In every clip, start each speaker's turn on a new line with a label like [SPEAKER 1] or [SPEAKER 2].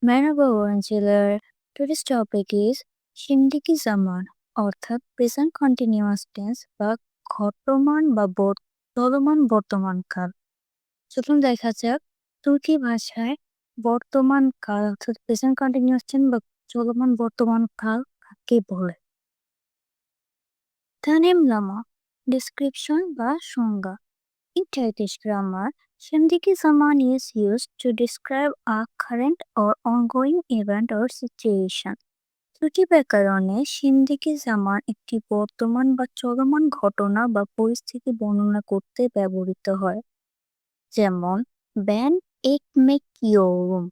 [SPEAKER 1] Merhaba öğrenciler. Today's topic is şimdiki zaman অর্থাৎ present continuous tense বা ঘটমান বা চলমান বর্তমান কাল। চলুন দেখা যাক তুর্কি ভাষায় বর্তমান কাল অর্থাৎ প্রেজেন্ট কন্টিনিউয়াস টেন্স বা চলমান বর্তমান কাল কাকে বলে। Tanımlama, description বা সংজ্ঞা। In Turkish grammar, şimdiki zaman is used to describe a current or ongoing event or situation. ত্রুটি ব্যাকরণে সিন্দিকি জামান একটি বর্তমান বা চলমান ঘটনা বা পরিস্থিতি বর্ণনা করতে ব্যবহৃত হয়। যেমন ব্যান এক মেক ইয়োরুম,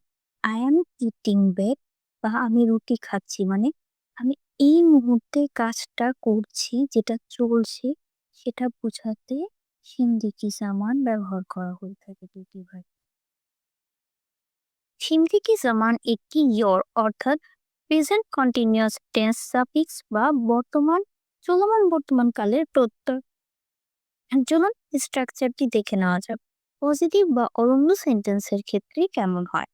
[SPEAKER 1] আই এম ইটিং বেক, বা আমি রুটি খাচ্ছি মানে আমি এই মুহূর্তে কাজটা করছি, যেটা চলছে সেটা বোঝাতে সিন্দিকি জামান ব্যবহার করা হয়ে থাকে দুটি ভাগ। সিন্দিকি জামান একটি ইয়র অর্থাৎ প্রেজেন্ট কন্টিনিউয়াস টেন্স সাফিক্স বা চলমান বর্তমান কালের প্রত্যয়। চলুন স্ট্রাকচারটি দেখে নেওয়া যাক। পজিটিভ বা অলঙ্গ সেন্টেন্সের ক্ষেত্রে কেমন হয়?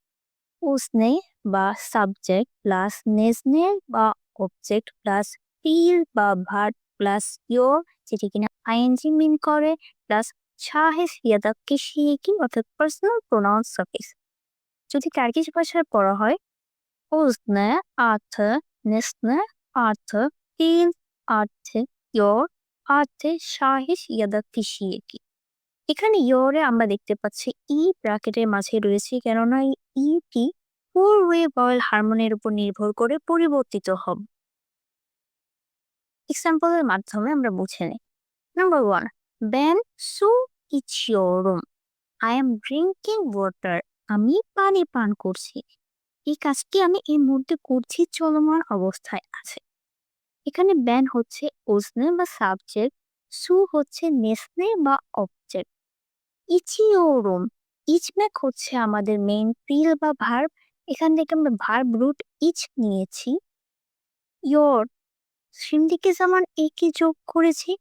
[SPEAKER 1] উসনে বা সাবজেক্ট প্লাস নেজনে বা অবজেক্ট প্লাস ফিল বা ভার্ব প্লাস ইয়োর, যেটি কিনা আইএনজি মিন করে, প্লাস শাহেস ইয়াদা কিশিয়েকি অর্থাৎ পার্সোনাল প্রোনাউন সাফিক্স। যদি টার্কিশ ভাষায় পড়া হয় ওজনে আর্থে, নেসনে আর্থে, ফিল আর্থে, ইয়োর আর্থে, শাহিস ইয়াদা কিশিয়েকি। এখানে ইয়োরে আমরা দেখতে পাচ্ছি ই ব্র্যাকেটের মাঝে রয়েছে, কেননা এই ইটি ফোর ওয়ে ভয়েল হারমোনির উপর নির্ভর করে পরিবর্তিত হবে। এক্সাম্পলের মাধ্যমে আমরা বুঝে নিই। নাম্বার 1, বেন সু ইচিওরুম, আই এম ড্রিঙ্কিং ওয়াটার, আমি পানি পান করছি। এই কাজটি আমি এই মুহূর্তে করছি, চলমান অবস্থায় আছে। এখানে ব্যান হচ্ছে ওজনে বা সাবজেক্ট, সু হচ্ছে নেসনে বা অবজেক্ট। ইচিওরুম, ইচমেক হচ্ছে আমাদের মেইন ফিল বা ভার্ব, এখান থেকে আমরা ভার্ব রুট ইচ নিয়েছি। ইয়োর, সিন্দিকে জামান একে যোগ করেছি,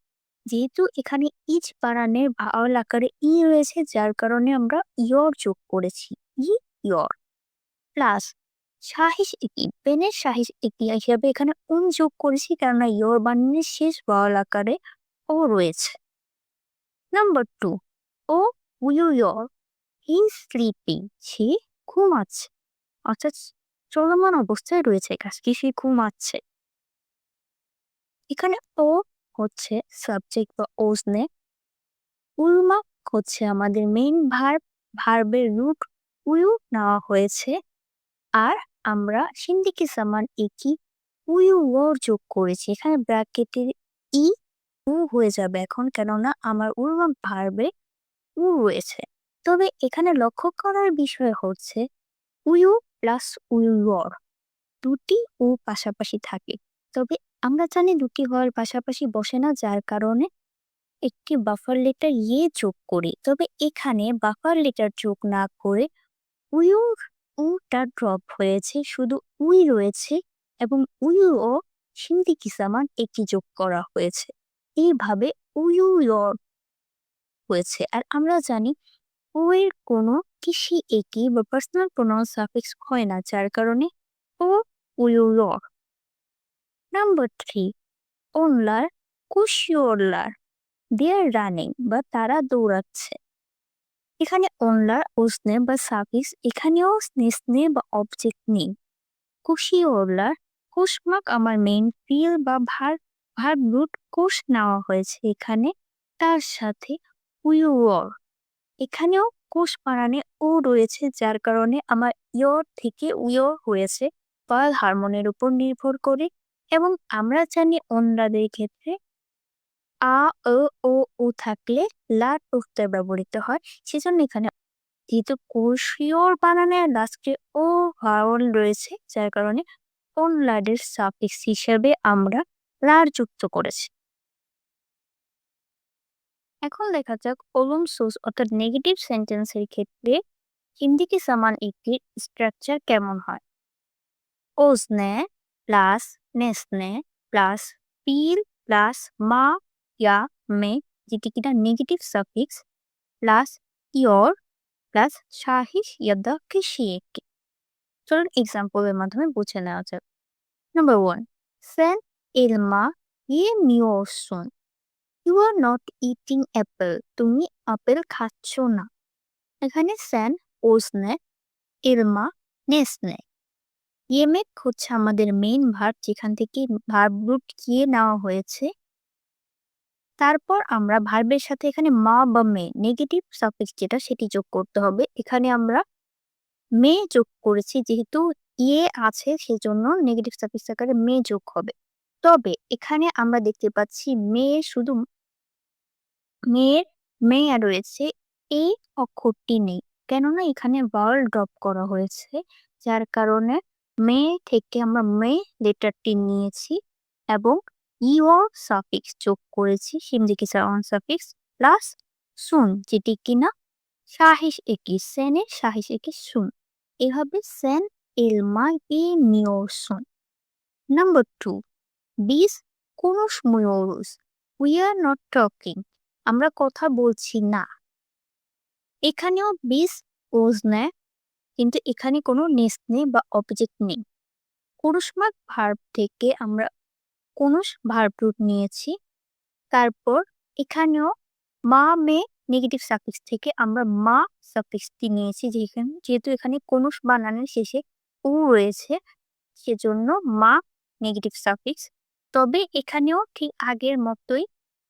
[SPEAKER 1] যেহেতু এখানে ইচ বানানের ভাওয়াল আকারে ই রয়েছে, যার কারণে আমরা ইয়র যোগ করেছি, ই ইয়র। প্লাস সাহিস একি, পেনের সাহিস একি হিসাবে এখানে যোগ করেছি, কেননা ইয়র বানানের শেষ ভাওয়াল আকারে ও রয়েছে। নাম্বার 2, ও উইউ ইয়র, হি স্লিপিং, সে ঘুমাচ্ছে, অর্থাৎ চলমান অবস্থায় রয়েছে কাজটি, সে ঘুমাচ্ছে। এখানে ও হচ্ছে সাবজেক্ট বা ওজনে, উলমাক হচ্ছে আমাদের মেইন ভার্ব, ভার্বের রুট উইউ নেওয়া হয়েছে, আর আমরা সিন্দিকি জামান একি উইউ ওর যোগ করেছি। এখানে ব্র্যাকেটের ই উ হয়ে যাবে এখন, কেননা আমার উলমাক ভার্বে উ রয়েছে। তবে এখানে লক্ষ্য করার বিষয় হচ্ছে উইউ প্লাস উইওর দুটি ও পাশাপাশি থাকে, তবে আমরা জানি দুটি হওয়ার পাশাপাশি বসে না, যার কারণে একটি বাফার লেটার যোগ করি। তবে এখানে বাফার লেটার যোগ না করে উইউর উটা ড্রপ হয়েছে, শুধু উই রয়েছে, এবং উইউ ও সিন্দিকি জামান একটি যোগ করা হয়েছে, এইভাবে উইউ হয়েছে। আর আমরা জানি ও এর কোনো কিসি একি বা পার্সোনাল প্রোনাউন সাফিক্স হয় না, যার কারণে ও উইউ। নাম্বার 3, ওনলার কুশিওরলার, দে আর রানিং বা তারা দৌড়াচ্ছে। এখানে ওনলার ওসনে বা সাফিক্স, এখানেও স্নেসনে বা অবজেক্ট নেই। কুশিওরলার, কুশমাক আমার মেইন ফিল বা ভার্ব রুট কুশ নেওয়া হয়েছে এখানে, তার সাথে উইওর, এখানেও কোষ বানানে ও রয়েছে, যার কারণে আমার ইয়র থেকে উইয়র হয়েছে ভয়েল হারমোনের উপর নির্ভর করে। এবং আমরা জানি অন্যদের ক্ষেত্রে আ ও ও থাকলে লাট প্রত্যয় ব্যবহৃত হয়, সেজন্য এখানে যেহেতু কোষীয়র বানানে লাস্টে ও ভাওয়াল রয়েছে, যার কারণে কোন লাডের সাফিক্স হিসেবে আমরা লার যুক্ত করেছি। এখন দেখা যাক ওলম সোস অর্থাৎ নেগেটিভ সেন্টেন্সের ক্ষেত্রে হিন্দিকে সমান একটি স্ট্রাকচার কেমন হয়। ওজনে প্লাস নেসনে প্লাস পিল প্লাস মা ইয়া মে, যেটি কিনা নেগেটিভ সাফিক্স, প্লাস ইয়র প্লাস শাহিস ইয়াদা কিশিয়েকে। চলুন এক্সাম্পলের মাধ্যমে বুঝে নেওয়া যাক। Number 1, Sen Ilma ye Miosun. You are not eating apple. তুমি আপেল খাচ্ছ না। এখানে স্যান ওজনে, ইলমা নেসনে। ইয়েমেক হচ্ছে আমাদের মেইন ভার্ব, যেখান থেকে ভার্ব রুট কিয়ে নেওয়া হয়েছে। তারপর আমরা ভার্বের সাথে এখানে মা বা মে নেগেটিভ সাফিক্স যেটা সেটি যোগ করতে হবে। এখানে আমরা মে যোগ করেছি, যেহেতু ইয়ে আছে সেজন্য নেগেটিভ সাফিক্স আকারে মে যোগ হবে। তবে এখানে আমরা দেখতে পাচ্ছি মেয়ের মেয়ে রয়েছে, এই অক্ষরটি নেই, কেননা এখানে ভাওয়েল ড্রপ করা হয়েছে, যার কারণে মেয়ে থেকে আমরা মে লেটারটি নিয়েছি এবং ইওর সাফিক্স যোগ করেছি, সিমজিকি সাউন্ড সাফিক্স প্লাস সুন, যেটি কিনা সাহিস একি সেনে সাহিস একি সুন। এভাবে সেন ইলমা ই নিওর সুন। নাম্বার 2, বিস কুনুস মুয়োরুস। We are not talking. আমরা কথা বলছি না। এখানেও বিস ওজ নেয়, কিন্তু এখানে কোনো নেস নেই বা অবজেক্ট নেই। পুরুষমার্গ ভার্ব থেকে আমরা কুনুস ভার্ব রুট নিয়েছি। তারপর এখানেও মা মে নেগেটিভ সাফিক্স থেকে আমরা মা সাফিক্সটি নিয়েছি, যেহেতু এখানে কুনুস বানানের শেষে উ রয়েছে, সেজন্য মা নেগেটিভ সাফিক্স। তবে এখানেও ঠিক আগের মতোই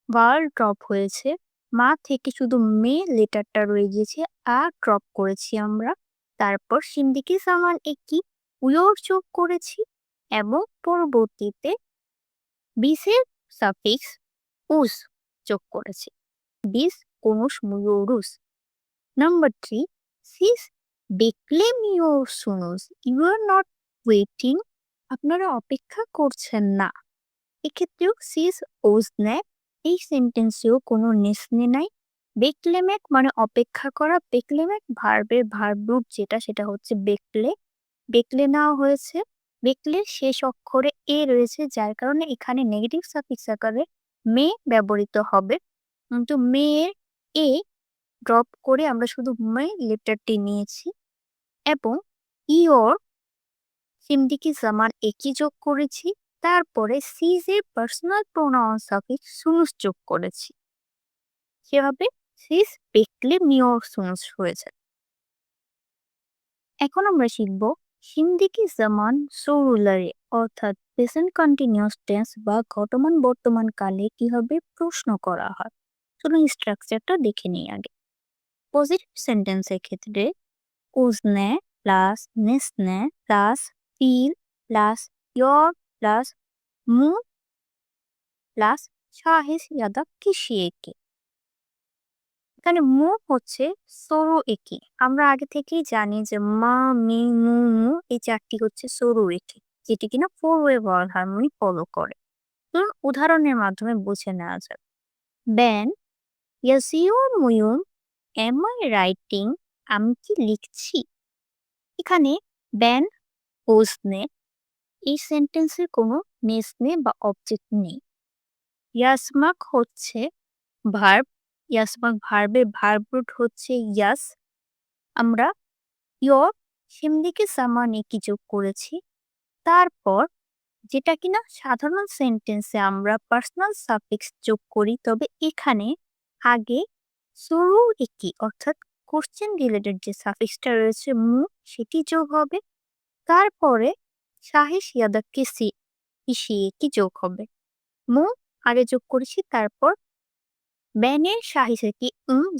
[SPEAKER 1] ভাওয়াল ড্রপ হয়েছে, মা থেকে শুধু মে লেটারটা রয়ে গিয়েছে, আর ড্রপ করেছি আমরা। তারপর সিন্দিকি সামান একটি উয়োর যোগ করেছি এবং পরবর্তীতে বিসের সাফিক্স উস যোগ করেছি, বিস কোনুস মুয়োরুস। নাম্বার 3, সিস বেকলে মিওর সুনুস। You are not waiting. আপনারা অপেক্ষা করছেন না। এক্ষেত্রেও সিস ওজ নেয়। এই সেন্টেন্সেও কোনো নেসনে নাই। বেকলেমেক মানে অপেক্ষা করা। বেকলেমেক ভার্বের ভার্ব রুট যেটা, সেটা হচ্ছে বেকলে। বেকলে নেওয়া হয়েছে, বেকলের শেষ অক্ষরে এ রয়েছে, যার কারণে এখানে নেগেটিভ সাফিক্স আকারে মে ব্যবহৃত হবে, কিন্তু মেয়ের এ ড্রপ করে আমরা শুধু মে লেটারটি নিয়েছি এবং ইওর সিমদিকি জামান একই যোগ করেছি। তারপরে সিজের পার্সোনাল প্রোনাউন সাফিক্স সুনুস যোগ করেছি, সেভাবে সিস বেকলে মিওর সুনুস হয়েছে। এখন আমরা শিখব সিমদিকি জামান সৌরুলারে, অর্থাৎ প্রেজেন্ট কন্টিনিউয়াস টেন্স বা ঘটমান বর্তমান কালে কিভাবে প্রশ্ন করা হয়। চলুন স্ট্রাকচারটা দেখে নিই আগে। পজিটিভ সেন্টেন্সের ক্ষেত্রে উজনে প্লাস নেসনে প্লাস ফিল প্লাস ইয়র প্লাস মু প্লাস শাহিস ইয়াদা কিসি একে। এখানে মু হচ্ছে সরু একি। আমরা আগে থেকেই জানি যে মা মি মু মু এই চারটি হচ্ছে সরু একি, যেটি কিনা 4 ওয়ে ভাওয়াল হারমোনি ফলো করে। উদাহরণের মাধ্যমে বুঝে নেওয়া যাক। ব্যান ইয়াসিও মুয়ুম এম আই রাইটিং। আমি কি লিখছি। এখানে ব্যান ওজনে, এই সেন্টেন্সের কোনো নেসনে বা অবজেক্ট নেই। ইয়াসমাক হচ্ছে ভার্ব। ইয়াসমাক ভার্বের ভার্ব রুট হচ্ছে ইয়াস। আমরা ইয়র সিমদিকে সামান একি যোগ করেছি। তারপর যেটা কিনা সাধারণ সেন্টেন্সে আমরা পার্সোনাল সাফিক্স যোগ করি, তবে এখানে আগে সরু একি অর্থাৎ কোশ্চেন রিলেটেড যে সাফিক্সটা রয়েছে মু, সেটি যোগ হবে। তারপরে সাহিস ইয়াদা কিসি ইসি একি যোগ হবে। মু আগে যোগ করেছি, তারপর ব্যানের সাহিসে কি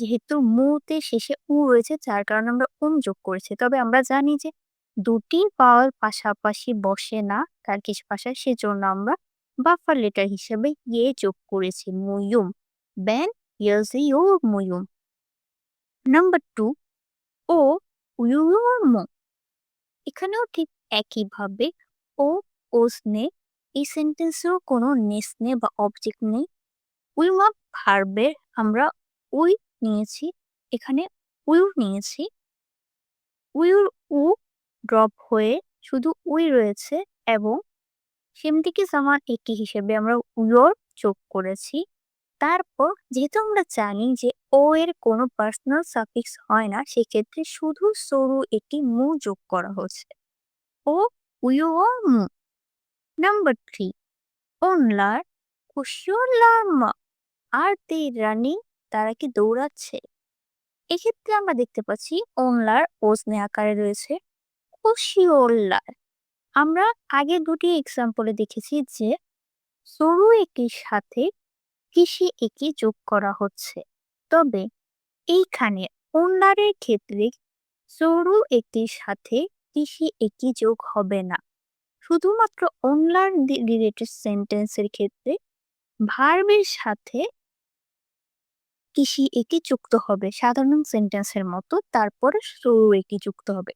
[SPEAKER 1] যেহেতু মুতে শেষে উ রয়েছে, যার কারণে আমরা যোগ করেছি। তবে আমরা জানি যে দুটি পাওয়াল পাশাপাশি বসে না টার্কিশ ভাষায়, সেজন্য আমরা বাফার লেটার হিসেবে ইয়ে যোগ করেছি, মুয়ুম। ব্যান ইয়াজি ও মুয়ুম। নাম্বার 2, ও উয়ুর মু। এখানেও ঠিক একইভাবে ও ওজনে, এই সেন্টেন্সেও কোনো নেসনে বা অবজেক্ট নেই। উইমা ভার্বের আমরা উই নিয়েছি, এখানে উইউ নিয়েছি। উইউর উ ড্রপ হয়ে শুধু উই রয়েছে এবং সেমদিকে জামান একি হিসেবে আমরা উইওর যোগ করেছি। তারপর যেহেতু আমরা জানি যে ও এর কোনো পার্সোনাল সাফিক্স হয় না, সেক্ষেত্রে শুধু সরু একটি মু যোগ করা হচ্ছে। ও উইউ ও মু। নাম্বার 3, অনলার কুশিওলামা। আর দে রানিং, তারা কি দৌড়াচ্ছে? এক্ষেত্রে আমরা দেখতে পাচ্ছি অনলার ওজনে আকারে রয়েছে কুশিওলার। আমরা আগে দুটি এক্সাম্পলে দেখেছি যে সরু একির সাথে কৃষি একি যোগ করা হচ্ছে, তবে এইখানে অনলারের ক্ষেত্রে সরু একির সাথে কৃষি একি যোগ হবে না। শুধুমাত্র অনলার রিলেটেড সেন্টেন্সের ক্ষেত্রে ভার্বের সাথে কৃষি একি যুক্ত হবে সাধারণ সেন্টেন্সের মতো, তারপরে সরু একি যুক্ত হবে।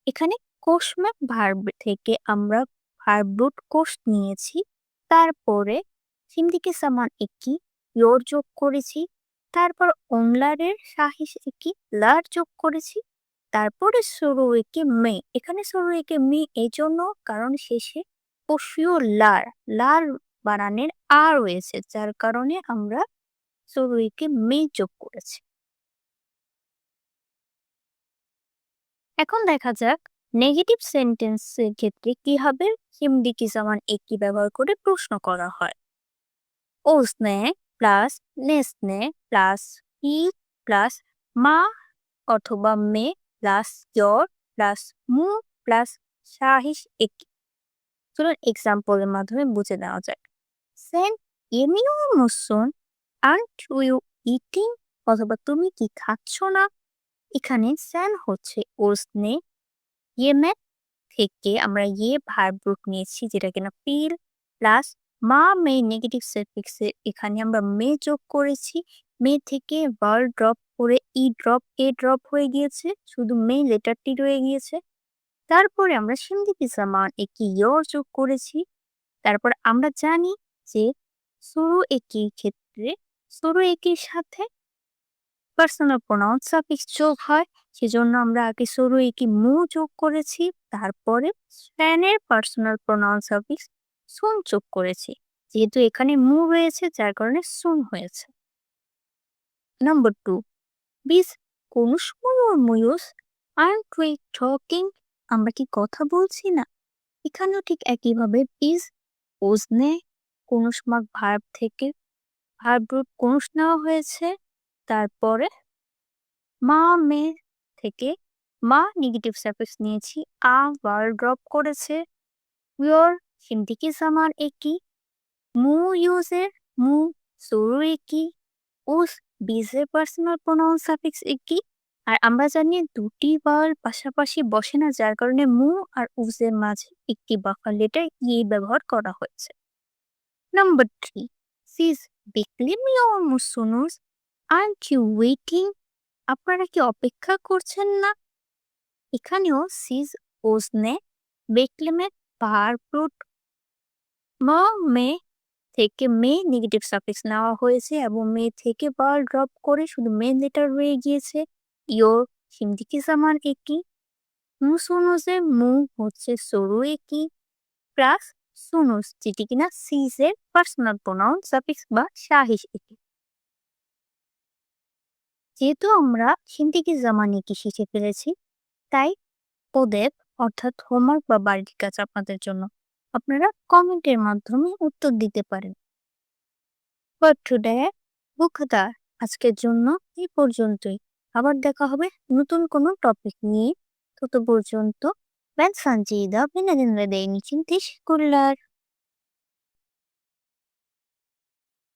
[SPEAKER 1] এখানে কোষম্যাক ভার্ব থেকে আমরা ভার্ব রুট কোষ নিয়েছি, তারপরে সিমদিকে সামান একি ইয়োর যোগ করেছি, তারপর অনলারের সাহিস একি লার যোগ করেছি, তারপরে সরু একে মে। এখানে সরু একে মে এই জন্য কারণ শেষে কোষীয় লার লার বানানের আ রয়েছে, যার কারণে আমরা সরু একে মে যোগ করেছি। এখন দেখা যাক নেগেটিভ সেন্টেন্সের ক্ষেত্রে কিভাবে সিমদিকি সামান একি ব্যবহার করে প্রশ্ন করা হয়। ওসনে প্লাস নেসনে প্লাস ই প্লাস মা অথবা মে প্লাস ইয়র প্লাস মু প্লাস সাহিস একি। চলুন এক্সাম্পলের মাধ্যমে বুঝে নেওয়া যাক। সেন এমিও মুসুন আন্ট ইউ ইটিং, অথবা তুমি কি খাচ্ছ না। এখানে সেন হচ্ছে ওসনে, ইয়েমে থেকে আমরা ইয়ে ভার্ব রুট নিয়েছি যেটা কিনা ফিল, প্লাস মা মে নেগেটিভ সাফিক্সে এখানে আমরা মে যোগ করেছি। মে থেকে ভার ড্রপ করে ই ড্রপ এ ড্রপ হয়ে গিয়েছে, শুধু মে লেটারটি রয়ে গিয়েছে। তারপরে আমরা সিমদিকি সামান একি ইয়র যোগ করেছি। তারপর আমরা জানি যে সরু একির ক্ষেত্রে সরু একির সাথে পার্সোনাল প্রোনাউন সাফিক্স যোগ হয়, সেজন্য আমরা আগে সরু একি মু যোগ করেছি, তারপরে স্প্যানের পার্সোনাল প্রোনাউন সাফিক্স সুন যোগ করেছি। যেহেতু এখানে মু রয়েছে যার কারণে সুন হয়েছে। নাম্বার 2, বিস কোনুসমুয়ুস আরন্ট উই টকিং, আমরা কি কথা বলছি না। এখানেও ঠিক একইভাবে বিস ওজনে কোনুসমাক ভার্ব থেকে ভার্ব রুট কোনুস নেওয়া হয়েছে, তারপরে মা মে থেকে মা নেগেটিভ সাফিক্স নিয়েছি, আ ভার ড্রপ করেছে, ইয়োর সিমদিকি সামান একি, মু ইউজের মু সরু একি, উস বিজের পার্সোনাল প্রোনাউন সাফিক্স একি। আর আমরা জানি দুটি বার পাশাপাশি বসে না, যার কারণে মু আর উজের মাঝে একটি বাফার লেটার ই ব্যবহার করা হয়েছে। নাম্বার 3, সিজ বিক্লিমিও মুসুনুস আরন্ট ইউ ওয়েটিং, আপনারা কি অপেক্ষা করছেন না। এখানেও সিজ ওজনে বেকলেমের ভার্ব রুট ম মে থেকে মে নেগেটিভ সাফিক্স নেওয়া হয়েছে এবং মে থেকে বার ড্রপ করে শুধু মে লেটার রয়ে গিয়েছে। ইয়োর সিমদিকি সামান একি, মুসুনুসে মু হচ্ছে সরু একি, প্লাস সুনুস যেটি কিনা সিজের পার্সোনাল প্রোনাউন সাফিক্স বা সাহিস একি। যেহেতু আমরা সিমদিকি জামান একি শিখে ফেলেছি, তাই ওদের অর্থাৎ হোমওয়ার্ক বা বাড়ির কাজ আপনাদের জন্য, আপনারা কমেন্টের মাধ্যমে উত্তর দিতে পারেন। ফর টুডে বুকদার, আজকের জন্য এই পর্যন্তই। আবার দেখা হবে নতুন কোনো টপিক নিয়ে। তত পর্যন্ত Ben Sanjida Benedin Redeyni için teşekkürler.